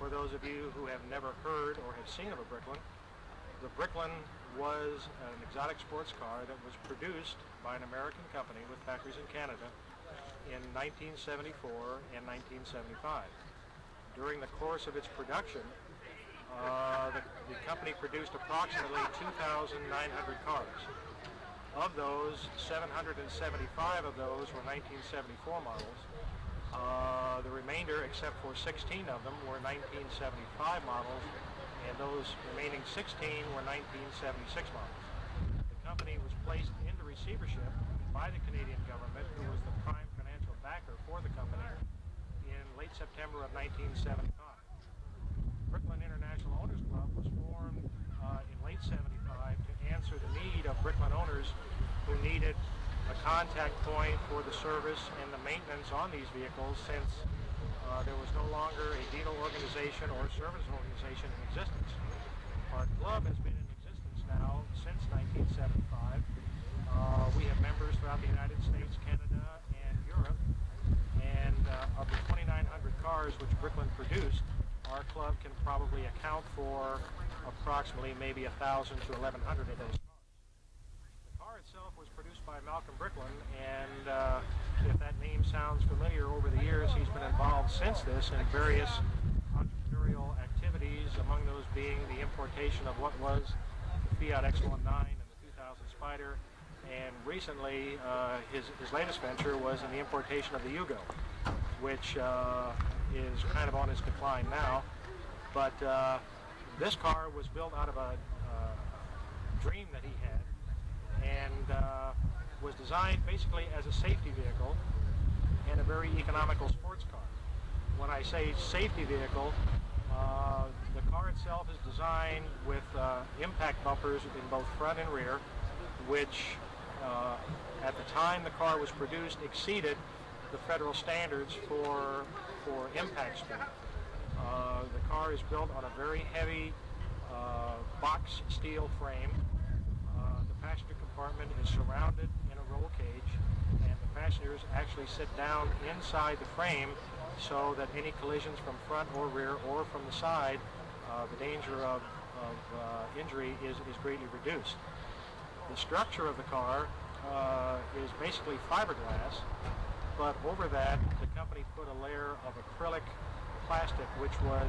For those of you who have never heard or have seen of a Bricklin, the Bricklin was an exotic sports car that was produced by an American company with factories in Canada in 1974 and 1975. During the course of its production, the company produced approximately 2,900 cars. Of those, 775 of those were 1974 models. The remainder, except for 16 of them, were 1975 models, and those remaining 16 were 1976 models. The company was placed into receivership by the Canadian government, who was the prime financial backer for the company, in late September of 1975. Bricklin International Owners Club was formed in late 75 to answer the need of Bricklin owners who needed a contact point for the service and the maintenance on these vehicles, since there was no longer a dealer organization or service organization in existence. Our club has been in existence now since 1975. We have members throughout the United States, Canada, and Europe, and of the 2,900 cars which Bricklin produced, our club can probably account for approximately maybe 1,000 to 1,100 of those cars. The car itself was produced by Malcolm Bricklin, and if that name sounds familiar, over the years he's been involved since this in various entrepreneurial activities, among those being the importation of what was the Fiat X19 and the 2000 Spider, and recently his latest venture was in the importation of the Yugo, which is kind of on its decline now. But this car was built out of a dream that he had, and was designed basically as a safety vehicle and a very economical sports car. When I say safety vehicle, the car itself is designed with impact bumpers in both front and rear, which at the time the car was produced exceeded the federal standards for impact speed. The car is built on a very heavy box steel frame. The passenger compartment is surrounded in a roll cage, and the passengers actually sit down inside the frame so that any collisions from front or rear or from the side, the danger of injury is greatly reduced. The structure of the car is basically fiberglass, but over that the company put a layer of acrylic plastic which was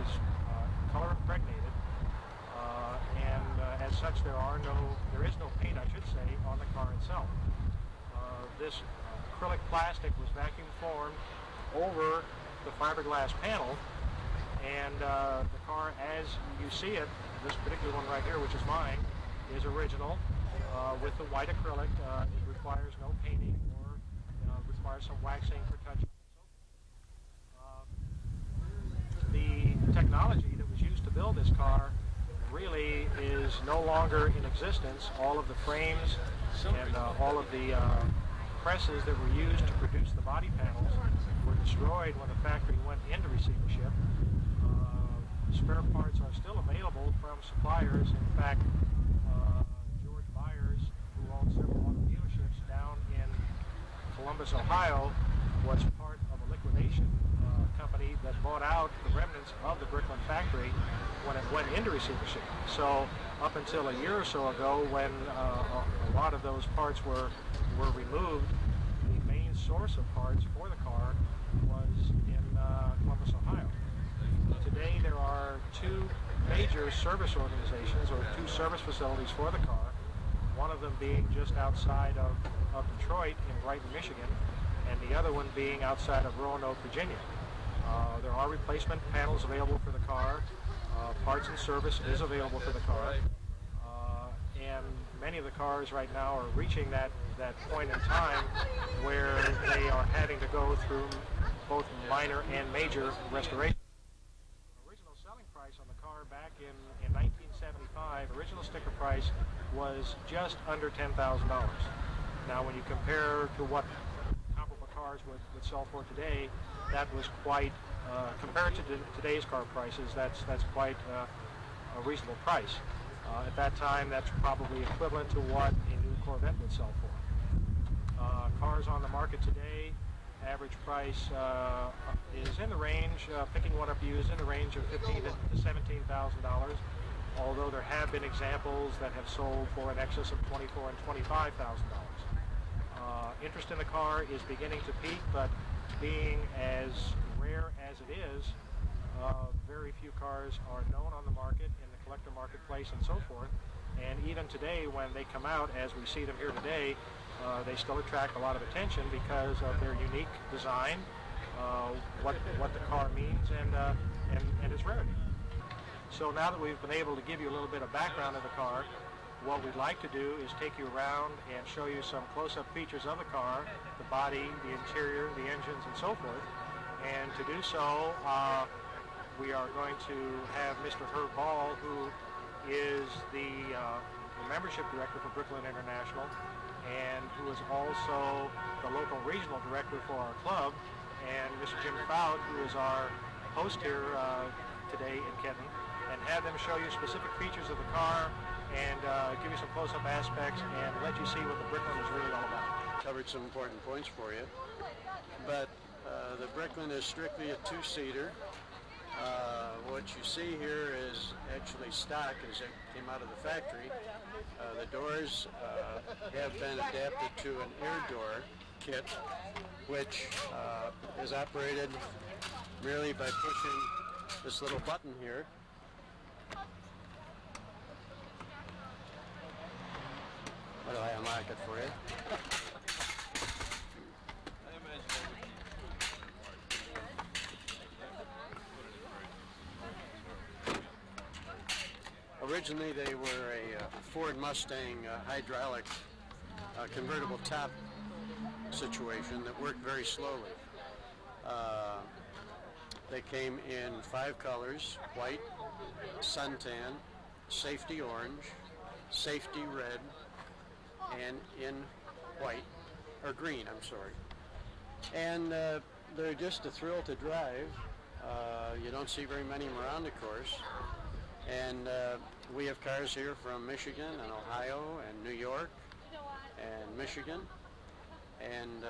color impregnated, and as such there is no paint, I should say, on the car itself. This acrylic plastic was vacuum formed over the fiberglass panel, and the car as you see it, this particular one right here, which is mine, is original with the white acrylic. It requires no painting or requires some waxing for touch. The technology that was used to build this car really is no longer in existence. All of the frames and all of the presses that were used to produce the body panels were destroyed when the factory went into receivership. Spare parts are still available from suppliers. In fact, George Byers, who owns several auto dealerships down in Columbus, Ohio, was part of a liquidation company that bought out the remnants of the Bricklin factory when it went into receivership. So up until a year or so ago, when a lot of those parts were removed, the main source of parts for the car was in Columbus, Ohio. Today there are two major service organizations, or two service facilities for the car, one of them being just outside of Detroit in Brighton, Michigan, and the other one being outside of Roanoke, Virginia. There are replacement panels available for the car. Parts and service is available for the car. And many of the cars right now are reaching that point in time where they are having to go through both minor and major restoration. The original selling price on the car back in 1975, original sticker price, was just under $10,000. Now when you compare to what comparable cars would sell for today, that was quite, compared to today's car prices, that's quite a reasonable price. At that time, that's probably equivalent to what a new Corvette would sell for. Cars on the market today average price is in the range, picking one up used, in the range of $15,000 to $17,000, although there have been examples that have sold for in excess of $24,000 and $25,000. Interest in the car is beginning to peak, but being as rare as it is, very few cars are known on the market, in the collector marketplace and so forth. And even today, when they come out, as we see them here today, they still attract a lot of attention because of their unique design, what the car means, and its rarity. So now that we've been able to give you a little bit of background of the car, what we'd like to do is take you around and show you some close-up features of the car, the body, the interior, the engines, and so forth. And to do so, we are going to have Mr. Herb Ball, who is the membership director for Bricklin International, and who is also the local regional director for our club, and Mr. Jim Fout, who is our host here today in Kenton, and have them show you specific features of the car and give you some close-up aspects and let you see what the Bricklin is really all about. Covered some important points for you, but the Bricklin is strictly a two-seater. What you see here is actually stock as it came out of the factory. The doors have been adapted to an air door kit, which is operated merely by pushing this little button here. What do I unlock it for you? Originally, they were a Ford Mustang hydraulic convertible top situation that worked very slowly. They came in 5 colors: white, suntan, safety orange, safety red, and in white, or green, I'm sorry. And they're just a thrill to drive. You don't see very many around, of course. And we have cars here from Michigan and Ohio and New York and Michigan. And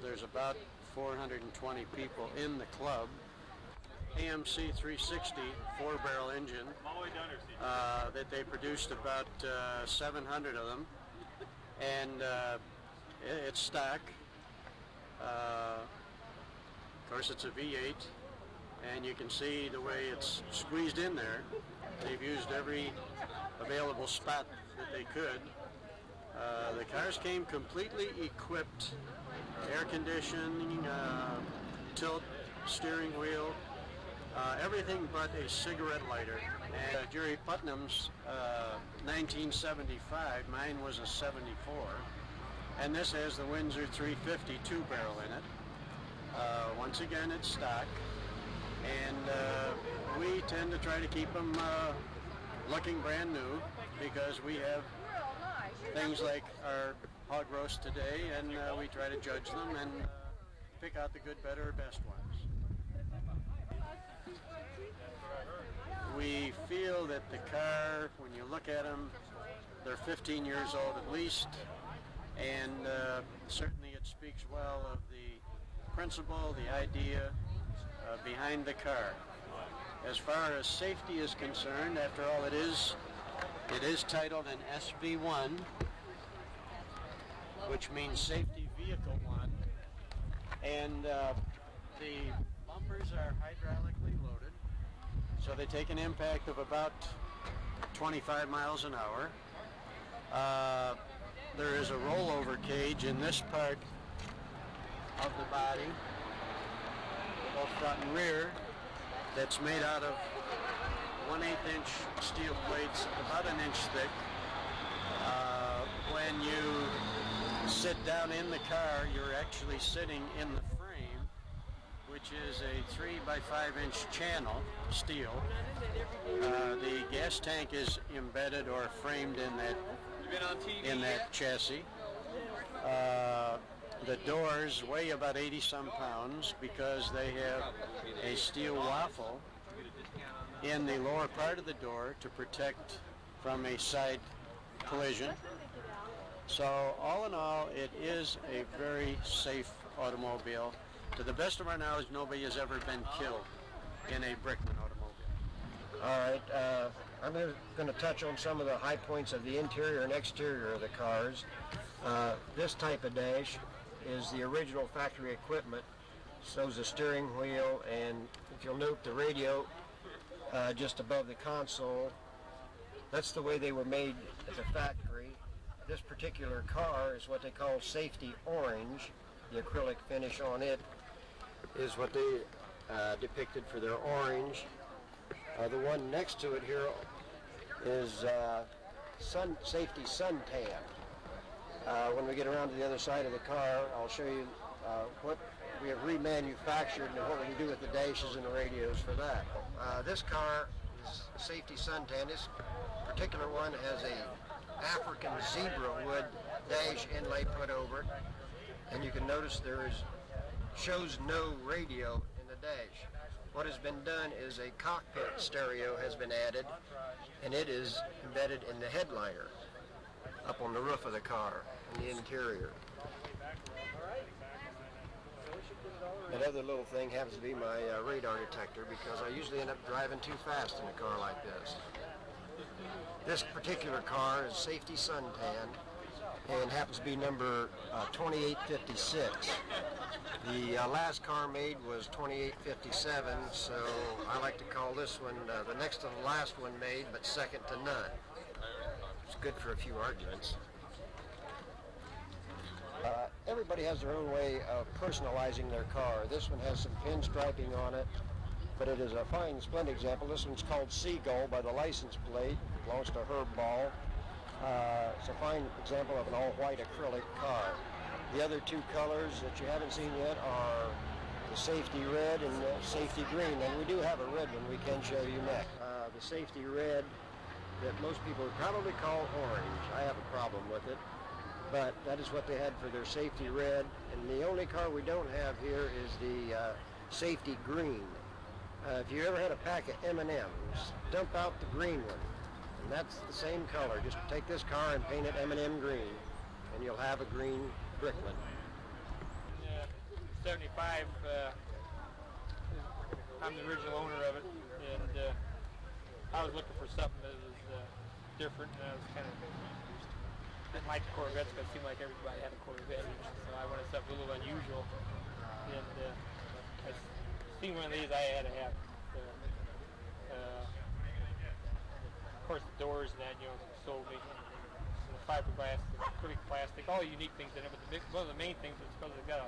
there's about 420 people in the club. AMC 360 4-barrel engine that they produced about 700 of them. And it's stock. Of course, it's a V8. And you can see the way it's squeezed in there. They've used every available spot that they could. The cars came completely equipped, air conditioning, tilt, steering wheel, everything but a cigarette lighter. And Jerry Putnam's 1975, mine was a 74, and this has the Windsor 350 2-barrel in it. Once again, it's stock. And we tend to try to keep them looking brand new, because we have things like our hog roast today, and we try to judge them and pick out the good, better, or best ones. We feel that the car, when you look at them, they're 15 years old at least, and certainly it speaks well of the principle, the idea behind the car. As far as safety is concerned, after all, it is titled an SV1, which means Safety Vehicle 1, and the bumpers are hydraulically loaded, so they take an impact of about 25 miles an hour. There is a rollover cage in this part of the body, both front and rear, that's made out of 1/8 inch steel plates, about an inch thick. When you sit down in the car, you're actually sitting in the frame, which is a 3 by 5 inch channel steel. The gas tank is embedded or framed in that chassis. The doors weigh about 80-some pounds because they have a steel waffle in the lower part of the door to protect from a side collision. So all in all, it is a very safe automobile. To the best of our knowledge, nobody has ever been killed in a Bricklin automobile. All right, I'm going to touch on some of the high points of the interior and exterior of the cars. This type of dash is the original factory equipment. So's the steering wheel, and if you'll note the radio just above the console, that's the way they were made at the factory. This particular car is what they call safety orange. The acrylic finish on it is what they depicted for their orange. The one next to it here is safety suntan. When we get around to the other side of the car, I'll show you what we have remanufactured and what we can do with the dashes and the radios for that. This car is safety suntan. This particular one has a African zebra wood dash inlay put over it, and you can notice shows no radio in the dash. What has been done is a cockpit stereo has been added, and it is embedded in the headliner up on the roof of the car in the interior. That other little thing happens to be my radar detector, because I usually end up driving too fast in a car like this. This particular car is safety suntan and happens to be number 2856. The last car made was 2857, so I like to call this one the next to the last one made, but second to none. It's good for a few arguments. Everybody has their own way of personalizing their car. This one has some pinstriping on it, but it is a fine, splendid example. This one's called Seagull by the license plate. Belongs to Herb Ball. It's a fine example of an all-white acrylic car. The other two colors that you haven't seen yet are the safety red and the safety green, and we do have a red one we can show you next. The safety red that most people would probably call orange. I have a problem with it, but that is what they had for their safety red. And the only car we don't have here is the safety green. If you ever had a pack of M&Ms, dump out the green one, and that's the same color. Just take this car and paint it M&M green, and you'll have a green Bricklin. 75, I'm the original owner of it, and I was looking for something that was different, and I was kind of didn't like the Corvettes because it seemed like everybody had a Corvette, so I wanted something a little unusual, and I seen one of these I had to have. Of course, the doors and that, sold me. The fiberglass, the acrylic plastic, all the unique things in it, but one of the main things is because it's got a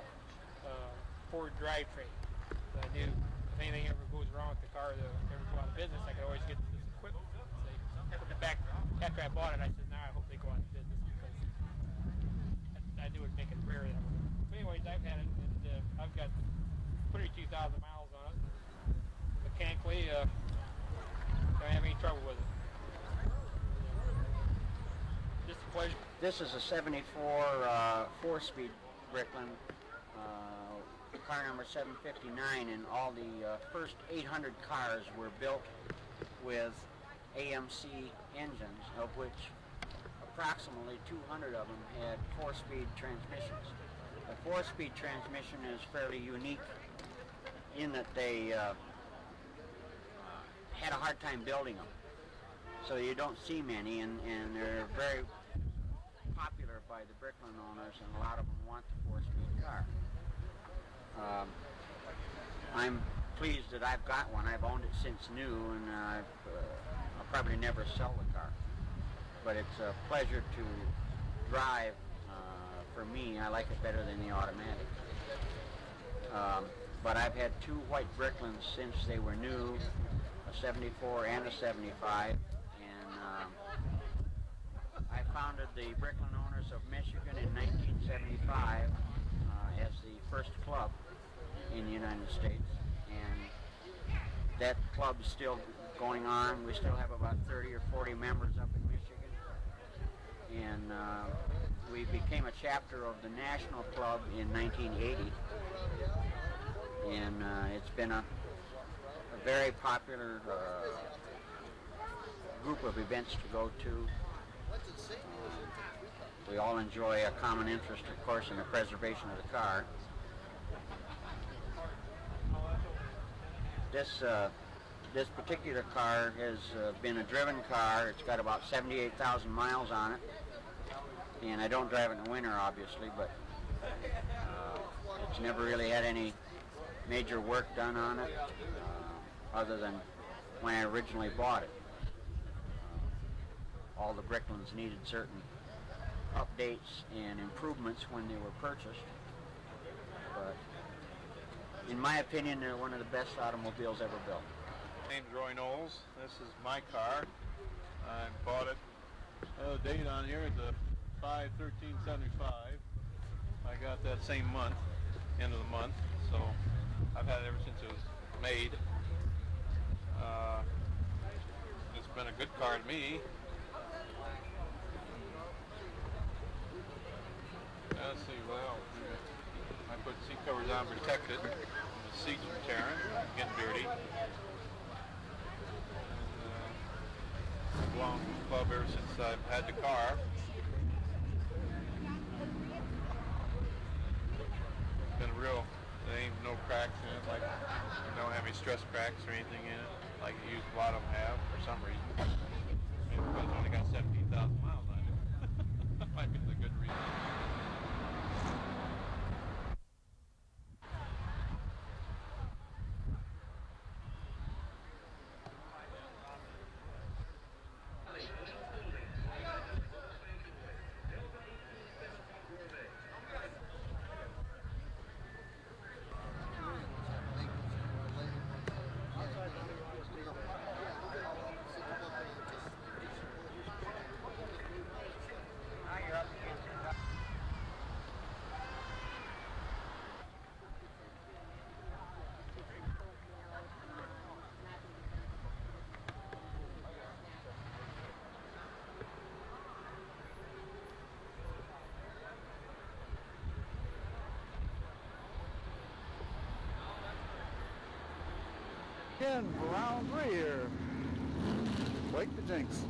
Ford drivetrain. So I knew if anything ever goes wrong with the car, ever go out of business, I could always get this equipment. So in fact, after I bought it, I said, I hope they go out of business, because I knew it would make it rare. But anyways, I've had it, and I've got 32,000 miles on it. Mechanically, don't have any trouble with it. Just a pleasure. This is a 74 4-speed Bricklin, car number 759, and all the first 800 cars were built with AMC engines, of which approximately 200 of them had 4-speed transmissions. The 4-speed transmission is fairly unique in that they had a hard time building them. So you don't see many, and they're very popular by the Bricklin owners, and a lot of them want the 4-speed car. I'm pleased that I've got one. I've owned it since new, and I'll probably never sell the car. But it's a pleasure to drive. For me, I like it better than the automatic. But I've had two white Bricklins since they were new, a 74 and a 75. And I founded the Bricklin Owners of Michigan in 1975 as the first club in the United States. And that club's still going on. We still have about 30 or 40 members up in Michigan. And we became a chapter of the National Club in 1980. And it's been a very popular group of events to go to. We all enjoy a common interest, of course, in the preservation of the car. This particular car has been a driven car. It's got about 78,000 miles on it, and I don't drive it in the winter, obviously, but it's never really had any major work done on it, other than when I originally bought it. All the Bricklins needed certain updates and improvements when they were purchased, but in my opinion, they're one of the best automobiles ever built. My name's Roy Knowles. This is my car. I bought it, the date on here is the 5/13/75. I got that same month, end of the month, so I've had it ever since it was made. It's been a good car to me. Let's see, well, I put seat covers on protected. The seats were tearing, getting dirty. Belonged to the club ever since I've had the car. It's been real. There ain't no cracks in it, like you don't have any stress cracks or anything in it, like a lot of them have for some reason. Maybe because it's only got 17,000 miles on it. That might be the good reason. Again for round 3 here. Wake the jinx.